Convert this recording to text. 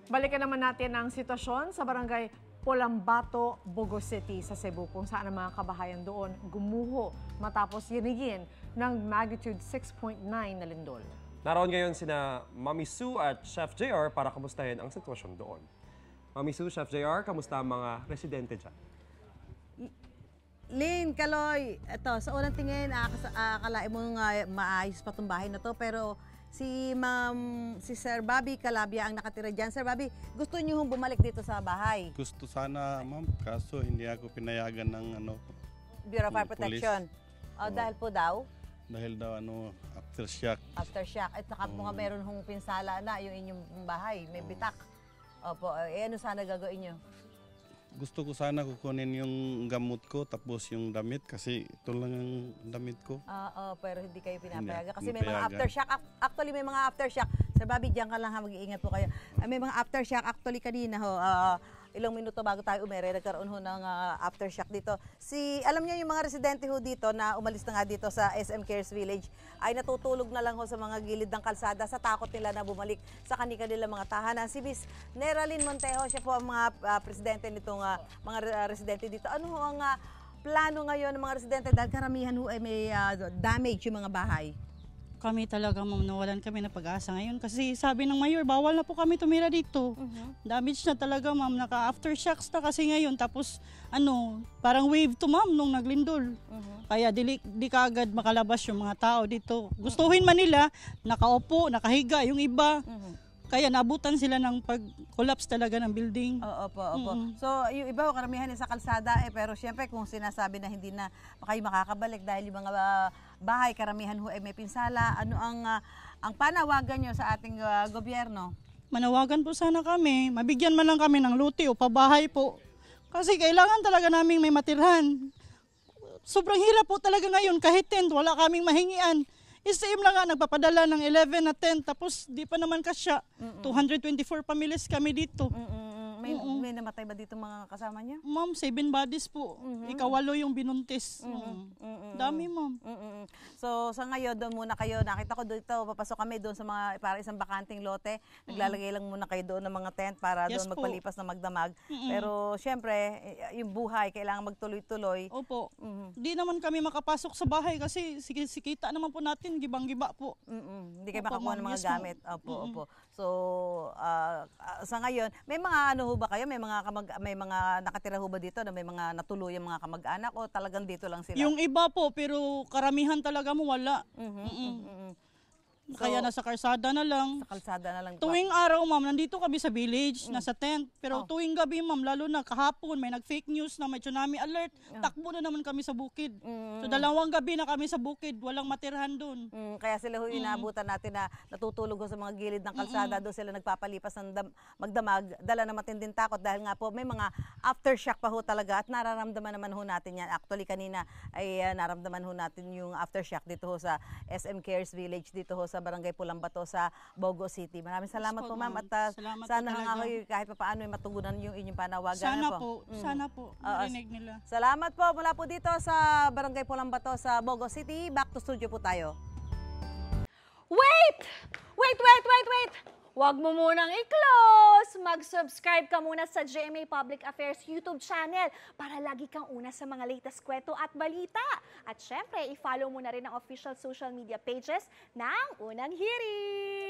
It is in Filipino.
Balikan naman natin ang sitwasyon sa barangay Polambato, Bogo City sa Cebu kung saan ang mga kabahayan doon gumuho matapos yinigin ng magnitude 6.9 na lindol. Naroon ngayon sina Mami Sue at Chef JR para kamustahin ang sitwasyon doon. Mami Sue, Chef JR, kamusta ang mga residente dyan? Lynn, Kaloy, ito, sa unang tingin, akalain mo maayos pa itong bahay na to, pero si Sir Bobby Calabia ang nakatira dyan. Sir Bobby, gusto niyo bumalik dito sa bahay? Gusto sana, ma'am, kaso hindi ako pinayagan ng Bureau of Fire Protection. Dahil po daw? Dahil daw aftershock. Aftershock. At saka po nga meron hong pinsala na yung inyong bahay, may bitak. Opo, ano sana gagawin niyo? Gusto ko sana kukunin yung gamot ko tapos yung damit kasi ito lang ang damit ko. Pero hindi kayo pinapayagan kasi Hindi may mga payagan. aftershock. Actually, may mga aftershock. Sir Bobby, diyan ka lang ha, mag-iingat po kayo. May mga aftershock. Actually, kanina ho, ilang minuto bago tayo umere, nagkaroon ho ng aftershock dito. Alam niyo yung mga residente ho dito na umalis na nga dito sa SM Cares Village ay natutulog na lang ho sa mga gilid ng kalsada sa takot nila na bumalik sa kanilang mga tahanan. Si Miss Neralyn Montejo, siya po ang mga presidente nitong mga residente dito. Ano ho ang plano ngayon ng mga residente dahil karamihan ho ay may damage yung mga bahay? Kami talaga, ma'am, nawalan kami ng pag-asa ngayon kasi sabi ng mayor, bawal na po kami tumira dito. Damage na talaga, ma'am, naka-aftershocks na kasi ngayon. Tapos, parang wave to, ma'am, nung naglindol. Kaya di kaagad makalabas yung mga tao dito. Gustuhin man nila, nakaupo, nakahiga yung iba. Kaya nabutan sila ng pag-collapse talaga ng building. Opo. So, yung iba, karamihan sa kalsada, pero siyempre kung sinasabi na hindi na kayo makakabalik dahil yung mga bahay, karamihan ho ay may pinsala, ano ang panawagan nyo sa ating gobyerno? Manawagan po sana kami, mabigyan man lang kami ng luti o pabahay po. Kasi kailangan talaga naming may matirhan. Sobrang hirap po talaga ngayon, kahit tent, wala kaming mahingian. SM lang nga, nagpapadala ng 11 na tent, tapos di pa naman kasya. 224 families kami dito. May namatay ba dito mga kasama niya? Ma'am, 7 bodies po. Ikawalo yung binuntis. Dami, ma'am. So, sa ngayon, doon muna kayo. Nakita ko dito, papasok kami doon sa mga, para isang bakanting lote. Naglalagay lang muna kayo doon ng mga tent para Yes doon po. magpalipas na magdamag. Pero, syempre, yung buhay, kailangan magtuloy-tuloy. Opo. Di naman kami makapasok sa bahay kasi sikita naman po natin, gibang-giba po. Hindi kayo Opo, makakuha ng ma'am. mga Yes, ma'am. gamit. Opo. So, sa ngayon, may mga ano ho ba kayo? May mga nakatira ho ba dito na may mga natuluyang mga kamag-anak o talagang dito lang sila? Yung iba po, pero karamihan talaga mo wala. Kaya So, nasa karsada na lang. sa kalsada na lang. Tuwing araw, ma'am, nandito kami sa village, nasa tent. Pero tuwing gabi, ma'am, lalo na kahapon, may nag-fake news na may tsunami alert. Takbo na naman kami sa bukid. So 2 gabi na kami sa bukid, walang matirhan doon. Kaya sila ho inaabutan natin na natutulog ho sa mga gilid ng kalsada. Doon sila nagpapalipas ng magdamag. Dala na matinding takot dahil nga po may mga aftershock pa ho talaga at nararamdaman naman ho natin yan. Actually kanina ay naramdaman ho natin yung aftershock dito ho sa SM Cares Village, dito ho sa Barangay Polambato sa Bogo City. Maraming salamat po, ma'am. At Salamat sana po nga talaga. kayo kahit pa paano ay matugunan yung inyong panawagan. Sana ano po, sana po, marinig nila. Salamat po mula po dito sa Barangay Polambato sa Bogo City. Back to studio po tayo. Wait! Huwag mo munang i-close! Mag-subscribe ka muna sa GMA Public Affairs YouTube channel para lagi kang una sa mga latest kwento at balita. At syempre, i-follow mo na rin ang official social media pages ng Unang Hirit!